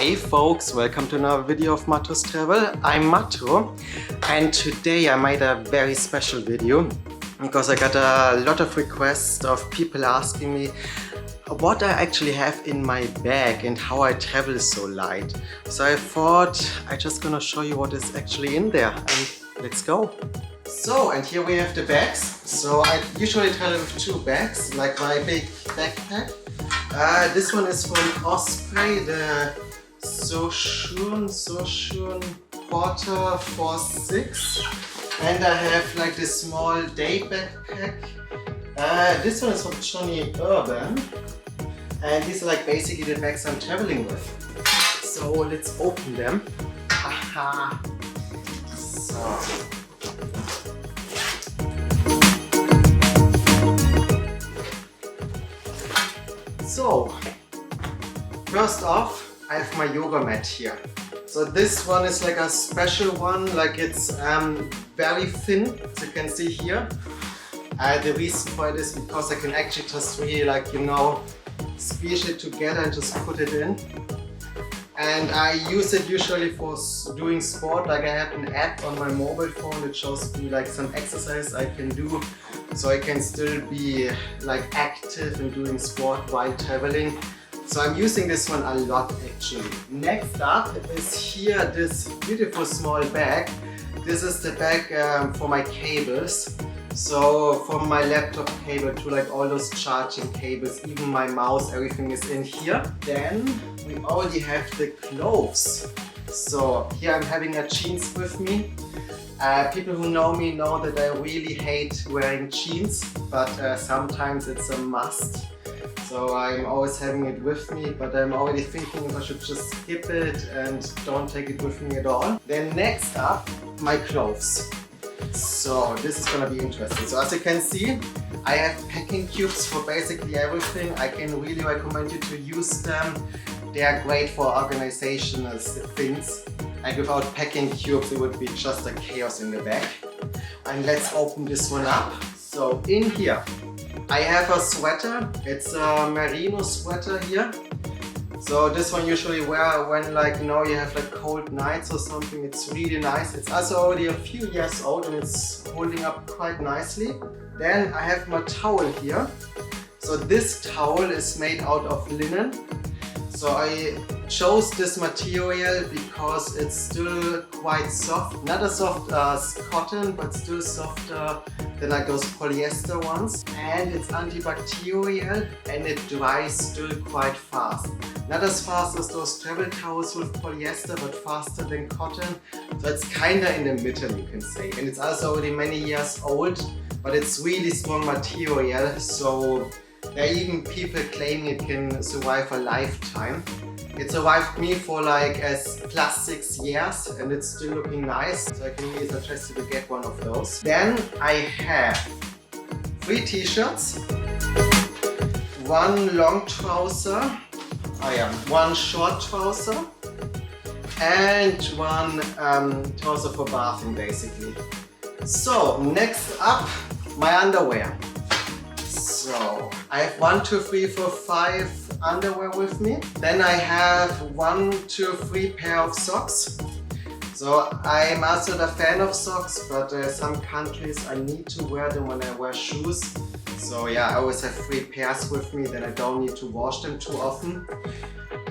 Hi folks, welcome to another video of Matro's Travel. I'm Matro and today I made a very special video because I got a lot of requests of people asking me what I actually have in my bag and how I travel so light. So I thought I'm just gonna show you what is actually in there and let's go. So, and here we have the bags. So I usually travel with two bags, like my big backpack. This one is from Osprey, the Sojourn Porter 4.6, and I have like this small day backpack. This one is from Johnny Urban, and these are like basically the bags I'm traveling with. So let's open them. Haha. So, first off, I have my yoga mat here. So this one is like a special one, like it's very thin, as you can see here. The reason for it is because I can actually just really like, you know, squeeze it together and just put it in. And I use it usually for doing sport, like I have an app on my mobile phone that shows me like some exercise I can do, so I can still be like active and doing sport while traveling. So I'm using this one a lot actually. Next up is here this beautiful small bag. This is the bag for my cables. So from my laptop cable to like all those charging cables, even my mouse, everything is in here. Then we already have the clothes. So here I'm having a jeans with me. People who know me know that I really hate wearing jeans, but sometimes it's a must. So I'm always having it with me, but I'm already thinking if I should just skip it and don't take it with me at all. Then next up, my clothes. So this is gonna be interesting. So as you can see, I have packing cubes for basically everything. I can really recommend you to use them. They are great for organizational things. And without packing cubes, it would be just a chaos in the bag. And let's open this one up. So in here, I have a sweater. It's a merino sweater here. So this one usually wear when like, you know, you have like cold nights or something. It's really nice. It's also already a few years old and it's holding up quite nicely. Then I have my towel here. So this towel is made out of linen. So I chose this material because it's still quite soft. Not as soft as cotton, but still softer than like those polyester ones. And it's antibacterial and it dries still quite fast. Not as fast as those travel towels with polyester, but faster than cotton. So it's kinda in the middle, you can say. And it's also already many years old, but it's really strong material. So there are even people claiming it can survive a lifetime. It survived me for like +6 years and it's still looking nice. So I can really suggest you to get one of those. Then I have 3 t-shirts, 1 long trouser, one short trouser, and 1 trouser for bathing basically. So next up, my underwear. So I have 1, 2, 3, 4, 5 underwear with me. Then I have 1, 2, 3 pair of socks. So I'm also a fan of socks, but some countries I need to wear them when I wear shoes. So yeah, I always have 3 pairs with me, then I don't need to wash them too often.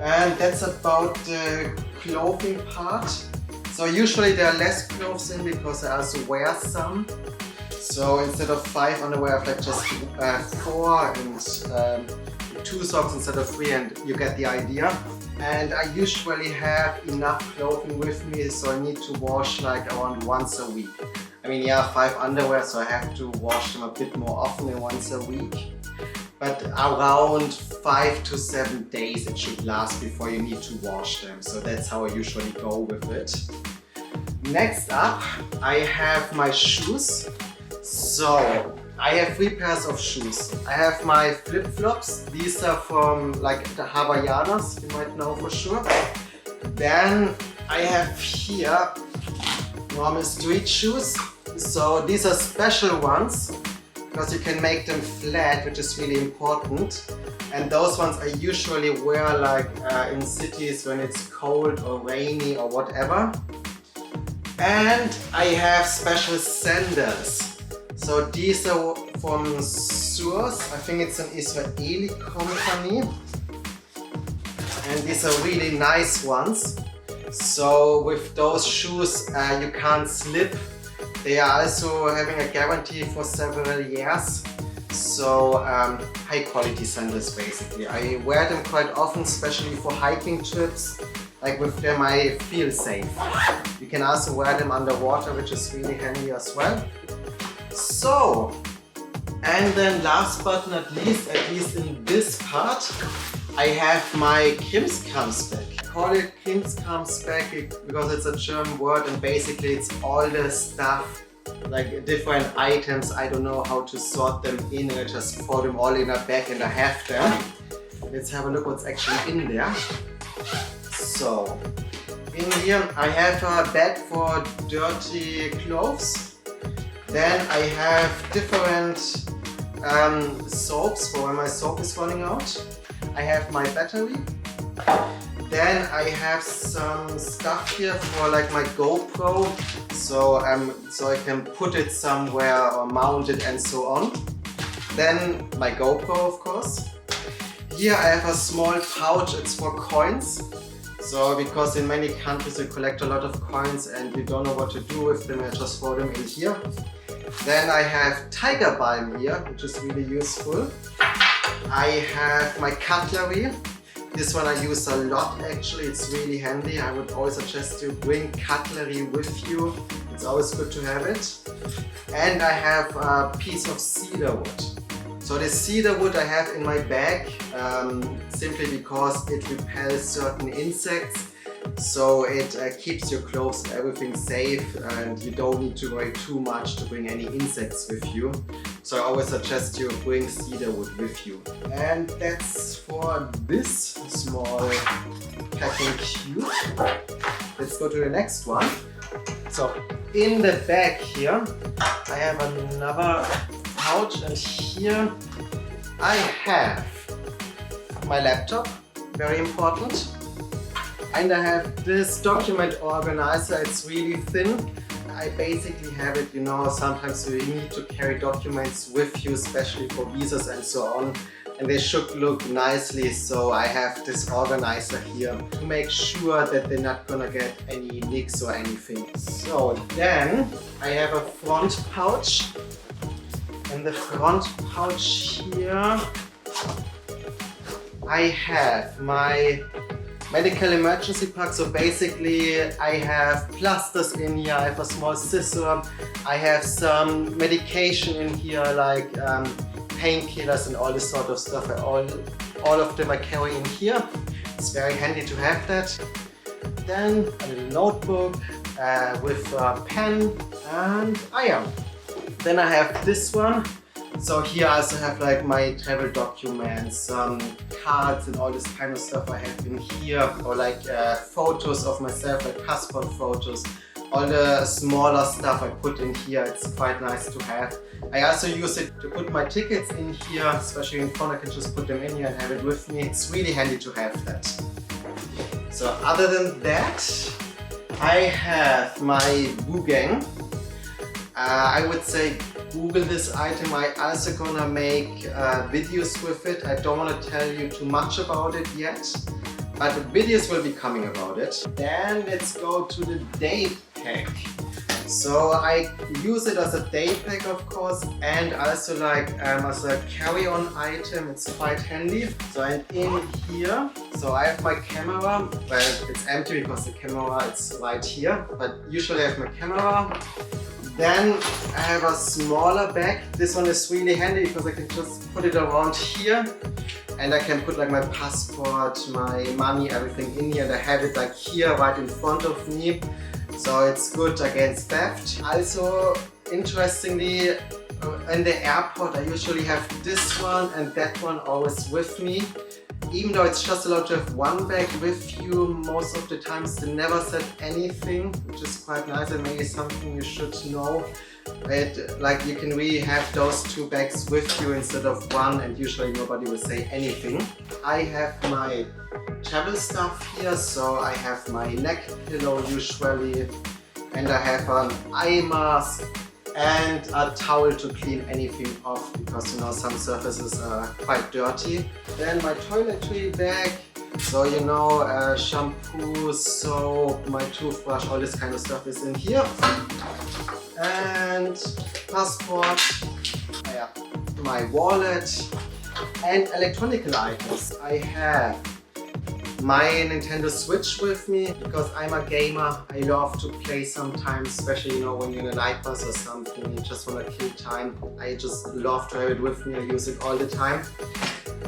And that's about the clothing part. So usually there are less clothes in because I also wear some. So instead of 5 underwear, I have like just 4 and 2 socks instead of 3, and you get the idea. And I usually have enough clothing with me, so I need to wash like around once a week. I mean, yeah, 5 underwear, so I have to wash them a bit more often than once a week. But around 5 to 7 days it should last before you need to wash them. So that's how I usually go with it. Next up, I have my shoes. So I have 3 pairs of shoes. I have my flip-flops. These are from like the Havaianas, you might know for sure. Then I have here normal street shoes. So these are special ones because you can make them flat, which is really important. And those ones I usually wear like in cities when it's cold or rainy or whatever. And I have special sandals. So these are from Source. I think it's an Israeli company. And these are really nice ones. So with those shoes you can't slip. They are also having a guarantee for several years. So high quality sandals basically. I wear them quite often, especially for hiking trips. Like with them I feel safe. You can also wear them underwater, which is really handy as well. So, and then last but not least, at least in this part, I have my Krimskrams bag. I call it Krimskrams bag because it's a German word and basically it's all the stuff, like different items. I don't know how to sort them in, and I just throw them all in a bag and I have them. Let's have a look what's actually in there. So, in here I have a bag for dirty clothes. Then I have different soaps for when my soap is running out. I have my battery. Then I have some stuff here for like my GoPro. So, so I can put it somewhere or mount it and so on. Then my GoPro, of course. Here I have a small pouch, it's for coins. So because in many countries you collect a lot of coins and you don't know what to do with them, I just throw them in here. Then I have tiger balm here, which is really useful. I have my cutlery. This one I use a lot actually, it's really handy. I would always suggest you bring cutlery with you. It's always good to have it. And I have a piece of cedar wood. So the cedar wood I have in my bag simply because it repels certain insects. So it keeps your clothes and everything safe, and you don't need to worry too much to bring any insects with you. So I always suggest you bring cedar wood with you. And that's for this small packing cube. Let's go to the next one. So in the bag here I have another pouch, and here I have my laptop, very important. And I have this document organizer, it's really thin. I basically have it, you know, sometimes you need to carry documents with you, especially for visas and so on. And they should look nicely, so I have this organizer here to make sure that they're not gonna get any nicks or anything. So then I have a front pouch. In the front pouch here I have my medical emergency pack. So basically I have plasters in here, I have a small scissor, I have some medication in here like painkillers and all this sort of stuff. All of them I carry in here. It's very handy to have that. Then a little notebook with a pen and iron. Then I have this one. So here I also have like my travel documents, cards and all this kind of stuff I have in here, or like photos of myself, like passport photos. All the smaller stuff I put in here, it's quite nice to have. I also use it to put my tickets in here, especially in phone. I can just put them in here and have it with me. It's really handy to have that. So other than that, I have my Gang. I would say Google this item. I also gonna make videos with it. I don't want to tell you too much about it yet, but the videos will be coming about it. Then let's go to the day pack. So I use it as a day pack, of course, and also like as a carry-on item. It's quite handy. So and in here, so I have my camera. Well, it's empty because the camera is right here, but usually I have my camera. Then I have a smaller bag. This one is really handy because I can just put it around here and I can put like my passport, my money, everything in here, and I have it like here right in front of me. So it's good against theft. Also, interestingly, in the airport I usually have this one and that one always with me. Even though it's just allowed to have one bag with you, most of the times they never said anything, which is quite nice and maybe something you should know. Like you can really have those 2 bags with you instead of one, and usually nobody will say anything. I have my travel stuff here, so I have my neck pillow usually, and I have an eye mask and a towel to clean anything off, because you know some surfaces are quite dirty. Then my toiletry bag, so you know shampoo, soap, my toothbrush, all this kind of stuff is in here. And passport, my wallet, and electronic items. I have my Nintendo Switch with me because I'm a gamer. I love to play sometimes, especially you know when you're in a night bus or something, you just want to kill time. I just love to have it with me. I use it all the time.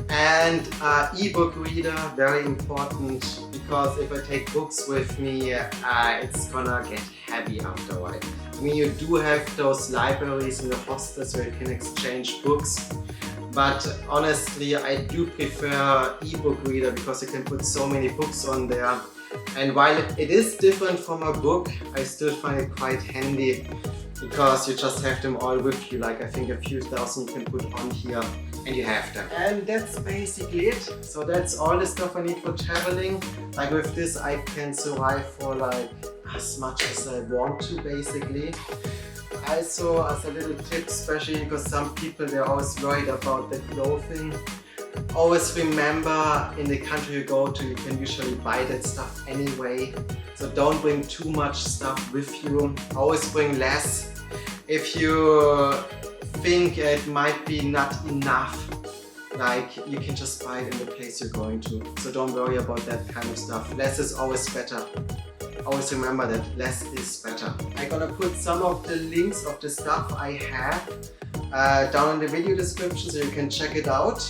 And e-book reader, very important, because if I take books with me, it's gonna get heavy after a while. I mean, you do have those libraries in the hostels where you can exchange books, but honestly I do prefer e-book reader because you can put so many books on there, and while it is different from a book, I still find it quite handy because you just have them all with you, like I think a few thousand you can put on here and you have them. And that's basically it. So that's all the stuff I need for traveling. Like with this I can survive for like as much as I want to basically. Also, as a little tip, especially because some people they're always worried about the clothing, always remember in the country you go to you can usually buy that stuff anyway. So don't bring too much stuff with you, always bring less. If you think it might be not enough, like you can just buy it in the place you're going to. So don't worry about that kind of stuff. Less is always better. Always remember that less is better. I'm gonna put some of the links of the stuff I have down in the video description so you can check it out.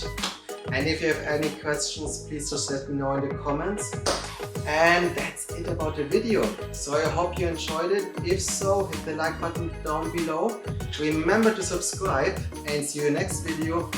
And if you have any questions, please just let me know in the comments. And that's it about the video. So I hope you enjoyed it. If so, hit the like button down below. Remember to subscribe and see you in the next video.